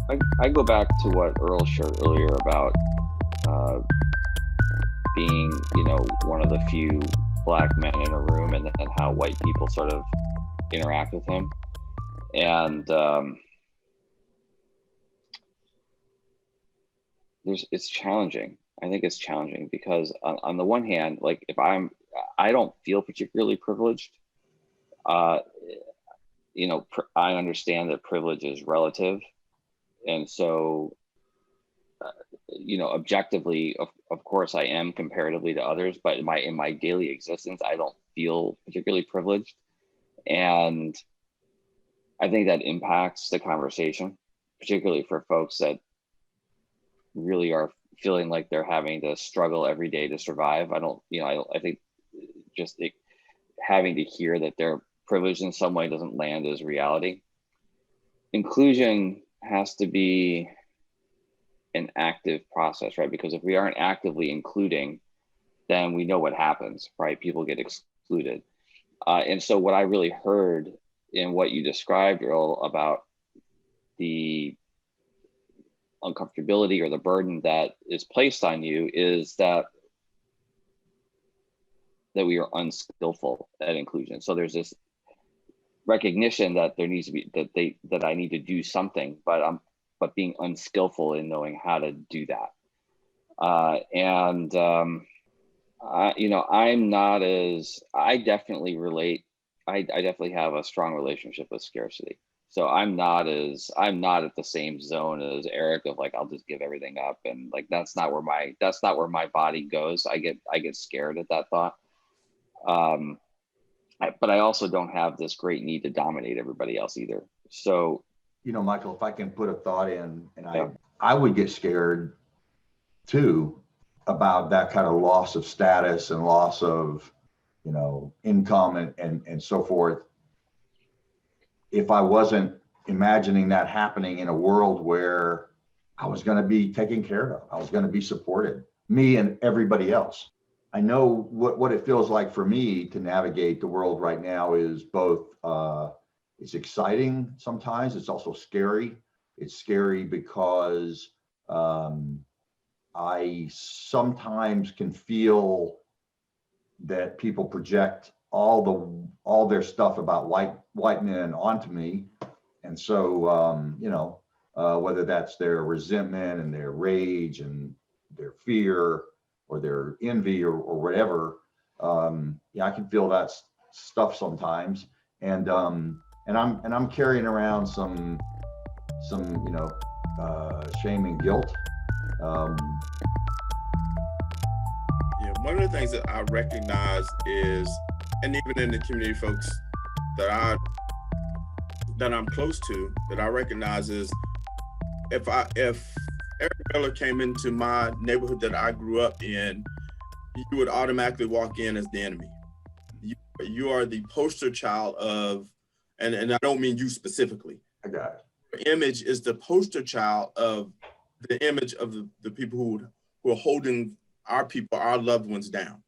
I go back to what Earl shared earlier about uh, being, one of the few black men in a room, and how white people sort of interact with him. And it's challenging. I think it's challenging because on the one hand, like if I don't feel particularly privileged. Uh, I understand that privilege is relative, and so objectively, of course, I am comparatively to others, but in my daily existence, I don't feel particularly privileged, and I think that impacts the conversation, particularly for folks that really are feeling like they're having to struggle every day to survive. I don't, I think just having to hear that they're privileged in some way doesn't land as reality. Inclusion has to be an active process, right? Because if we aren't actively including, then we know what happens, right? People get excluded. And so what I really heard in what you described, Earl, about the uncomfortability or the burden that is placed on you is that we are unskillful at inclusion. So there's this recognition that there needs to be that I need to do something, but being unskillful in knowing how to do that. I'm not as, I definitely relate. I definitely have a strong relationship with scarcity. So I'm not at the same zone as Eric of like, I'll just give everything up. And like, that's not where my body goes. I get scared at that thought. But I also don't have this great need to dominate everybody else either. So, Michael, if I can put a thought in, and yeah. I would get scared too about that kind of loss of status and loss of, income and so forth. If I wasn't imagining that happening in a world where I was going to be taken care of, I was going to be supported, me and everybody else. I know what it feels like for me to navigate the world right now is both, it's exciting sometimes, it's also scary. It's scary because I sometimes can feel that people project all their stuff about white men onto me, and so whether that's their resentment and their rage and their fear or their envy or whatever, I can feel that stuff sometimes, and I'm carrying around some shame and guilt. Yeah, one of the things that I recognize is, and even in the community folks that I'm close to, that I recognize is, if Eric Miller came into my neighborhood that I grew up in, you would automatically walk in as the enemy. You are the poster child of, and I don't mean you specifically. I got it. Your image is the poster child of the image of the people who are holding our people, our loved ones down.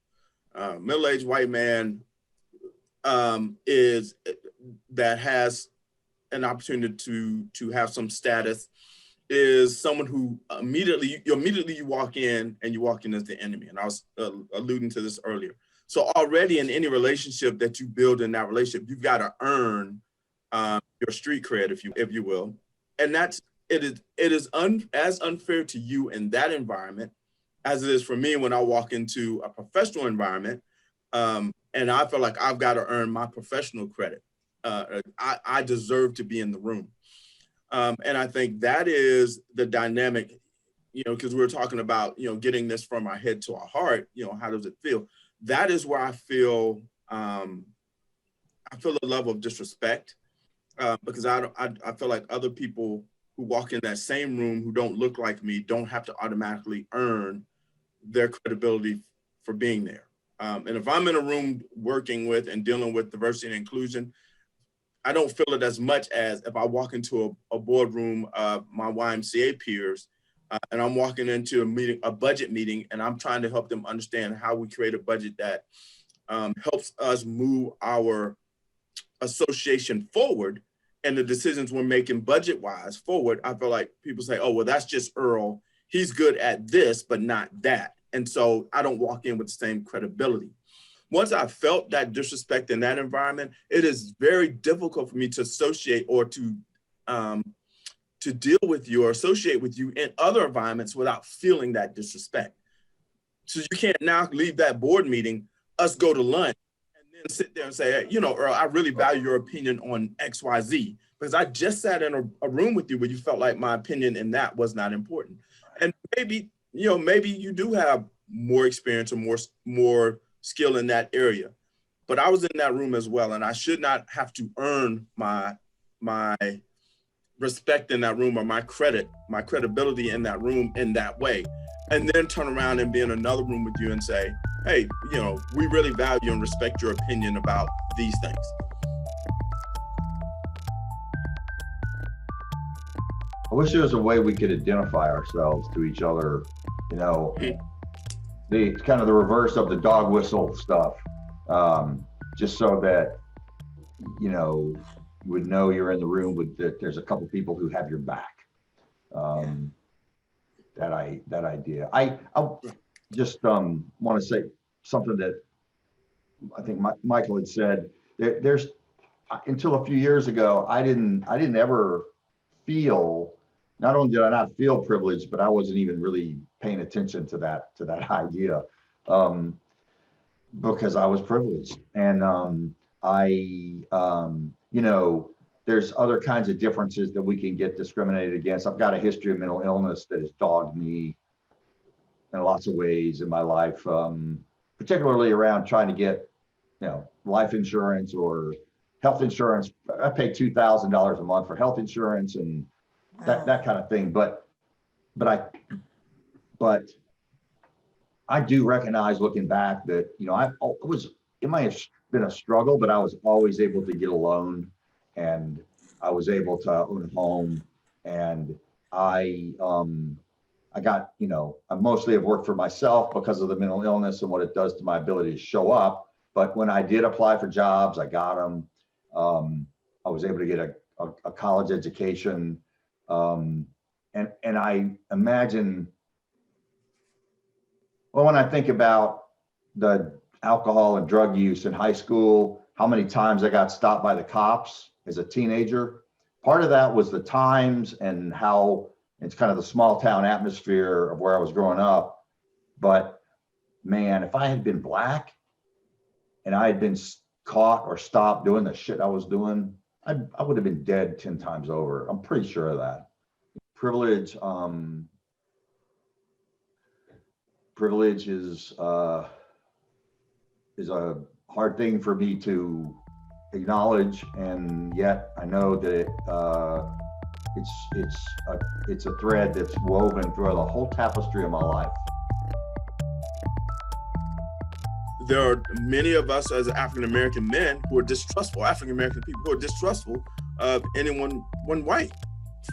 Middle-aged white man is that has an opportunity to have some status, is someone who immediately you walk in as the enemy. And I was alluding to this earlier. So already in any relationship that you build in that relationship, you've got to earn your street cred, if you will. And it is as unfair to you in that environment as it is for me when I walk into a professional environment, and I feel like I've got to earn my professional credit. I deserve to be in the room. And I think that is the dynamic, because we were talking about, getting this from our head to our heart, how does it feel? That is where I feel a level of disrespect, because I feel like other people who walk in that same room who don't look like me don't have to automatically earn their credibility for being there. And if I'm in a room working with and dealing with diversity and inclusion, I don't feel it as much as if I walk into a boardroom of my YMCA peers, and I'm walking into a budget meeting, and I'm trying to help them understand how we create a budget that helps us move our association forward. and the decisions we're making budget wise forward, I feel like people say, oh, well, that's just Earl. He's good at this, but not that. And so I don't walk in with the same credibility. Once I felt that disrespect in that environment, it is very difficult for me to associate or to deal with you or associate with you in other environments without feeling that disrespect. So you can't now leave that board meeting, us go to lunch, and then sit there and say, hey, you know, Earl, I really value your opinion on X, Y, Z, because I just sat in a room with you where you felt like my opinion in that was not important. And maybe, you know, maybe you do have more experience or more skill in that area, but I was in that room as well, and I should not have to earn my respect in that room or my credibility in that room in that way, and then turn around and be in another room with you and say, hey, you know, we really value and respect your opinion about these things. I wish there was a way we could identify ourselves to each other, you know, the kind of the reverse of the dog whistle stuff, just so that, you know, you would know you're in the room with that there's a couple people who have your back. That idea. I just want to say something that I think Michael had said. There's until a few years ago, I didn't ever feel. Not only did I not feel privileged, but I wasn't even really paying attention to that idea, because I was privileged. And you know, there's other kinds of differences that we can get discriminated against. I've got a history of mental illness that has dogged me in lots of ways in my life, particularly around trying to get, you know, life insurance or health insurance. I pay $2,000 a month for health insurance and that kind of thing. But I do recognize, looking back, that, you know, it might have been a struggle, but I was always able to get a loan, and I was able to own a home, and I got, you know, I mostly have worked for myself because of the mental illness and what it does to my ability to show up. But when I did apply for jobs, I got them. I was able to get a college education. And I imagine, well, when I think about the alcohol and drug use in high school, how many times I got stopped by the cops as a teenager. Part of that was the times and how it's kind of the small town atmosphere of where I was growing up. But man, if I had been Black and I had been caught or stopped doing the shit I was doing, I would have been dead 10 times over. I'm pretty sure of that. Privilege is a hard thing for me to acknowledge, and yet I know that it's a thread that's woven through the whole tapestry of my life. There are many of us as African-American men who are distrustful, African-American people who are distrustful of anyone white,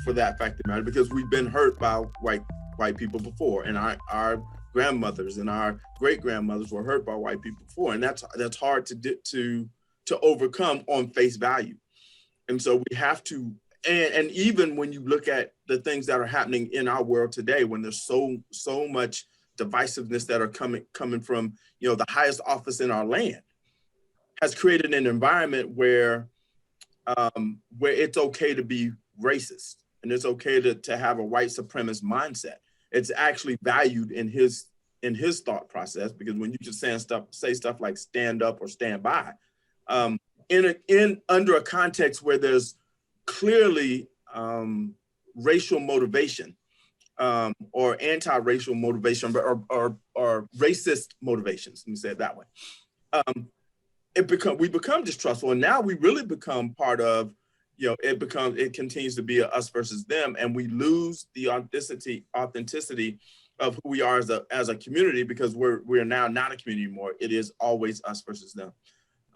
for that fact of the matter, because we've been hurt by white people before, and our grandmothers and our great-grandmothers were hurt by white people before, and that's hard to overcome on face value. And so we have to, and even when you look at the things that are happening in our world today, when there's so much divisiveness that are coming from, you know, the highest office in our land, has created an environment where it's okay to be racist, and it's okay to have a white supremacist mindset. It's actually valued in his thought process, because when you just say stuff like stand up or stand by, under a context where there's clearly racial motivation, or anti-racial motivation, or racist motivations. Let me say it that way. We become distrustful, and now we really become part of, you know, it continues to be a us versus them, and we lose the authenticity of who we are as a community, because we're now not a community anymore. It is always us versus them.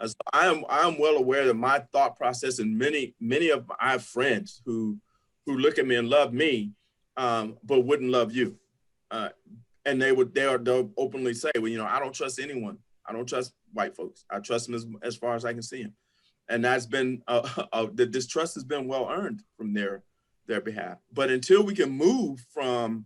So I am well aware that my thought process, and many of I have friends who look at me and love me, but wouldn't love you, and they'll openly say, well, you know, I don't trust anyone. I don't trust white folks. I trust them as far as I can see them. And that's been, the distrust has been well earned from their behalf. But until we can move from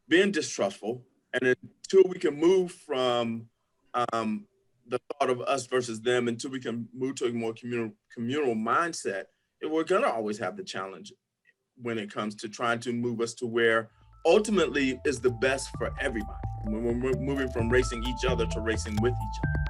being distrustful, and until we can move from the thought of us versus them, until we can move to a more communal mindset, we're gonna always have the challenge when it comes to trying to move us to where ultimately is the best for everybody. When we're moving from racing each other to racing with each other.